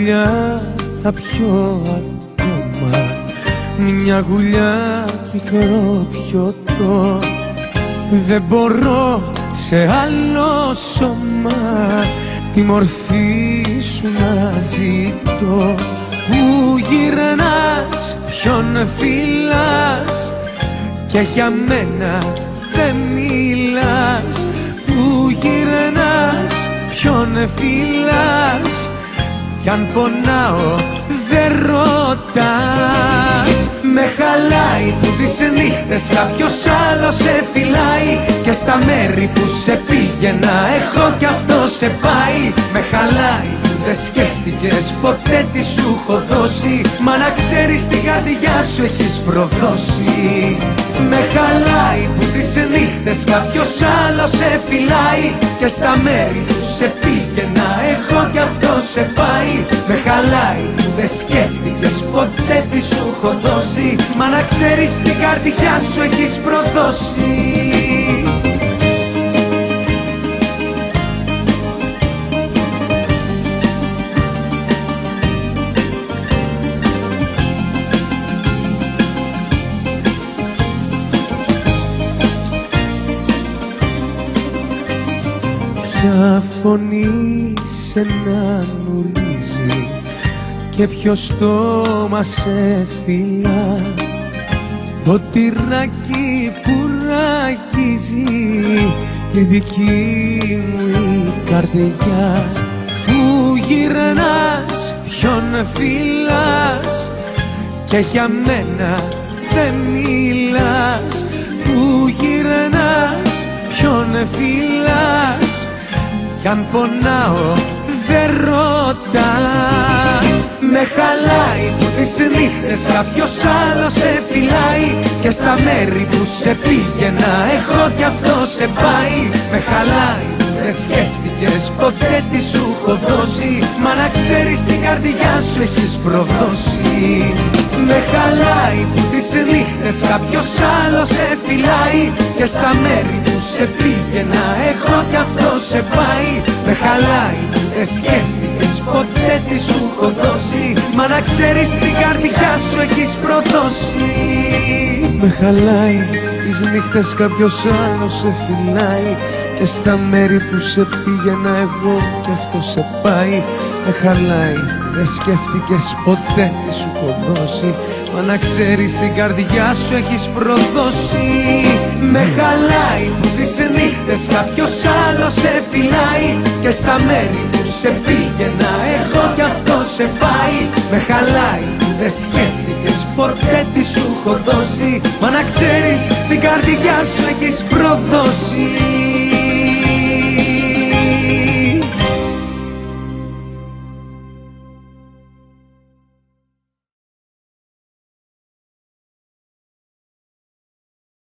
γουλιά θα πιω ακόμα, μια γουλιά πικρό πιωτό. Δεν μπορώ σε άλλο σώμα τη μορφή σου να ζητώ. Πού γυρνάς, ποιον φυλάς και για μένα δεν μιλάς. Πού γυρνάς, ποιον φυλάς κι αν πονάω δεν ρωτάς. Με χαλάει που τις νύχτες κάποιος άλλος σε φυλάει και στα μέρη που σε πήγαινα εγώ κι αυτό σε πάει. Με χαλάει που δεν σκέφτηκες ποτέ τι σου έχω δώσει, μα να ξέρεις την καρδιά σου έχεις προδώσει. Με χαλάει που τις νύχτες κάποιος άλλος σε φυλάει και στα μέρη που σε πήγαινα εγώ κι αυτό σε πάει. Με χαλάει που δεν σκέφτηκες ποτέ τι σου έχω δώσει, μα να ξέρεις την καρδιά σου έχεις προδώσει. Ποια φωνή σε να νουρίζει και ποιο στόμα σε φυλά, το τυράκι που ραγίζει η δική μου η καρδιά. Πού γυρνάς, ποιον φυλάς και για μένα δεν μιλάς. Πού γυρνάς, ποιον φυλάς κι αν πονάω δεν ρωτάς. Με χαλάει που τις νύχτες κάποιος άλλος σε φυλάει και στα μέρη που σε πήγαινα εγώ κι αυτό σε πάει. Με χαλάει που δεν σκέφτηκες ποτέ τι σου έχω δώσει, μα να ξέρεις την καρδιά σου έχεις προδώσει. Με χαλάει που τις νύχτες κάποιος άλλος σε φυλάει και στα μέρη που σε πήγαινα εγώ κι αυτό σε πάει. Με χαλάει που δεν σκέφτηκες ποτέ τι σου έχω δώσει, μα να ξέρεις την καρδιά σου έχεις προδώσει. Με χαλάει τις νύχτες κάποιος άλλος σε φυλάει και στα μέρη που σε πήγαινα εγώ κι αυτό σε πάει. Με χαλάει, δεν σκέφτηκες ποτέ τι σου έχω δώσει, μα να ξέρεις την καρδιά σου έχεις προδώσει. Με χαλάει που τις νύχτες κάποιος άλλος σε φυλάει και στα μέρη που σε πήγαινα εγώ κι αυτό σε πάει. Με χαλάει που δεν σκέφτηκες ποτέ τι σου έχω δώσει, μα να ξέρεις την καρδιά σου έχεις προδώσει.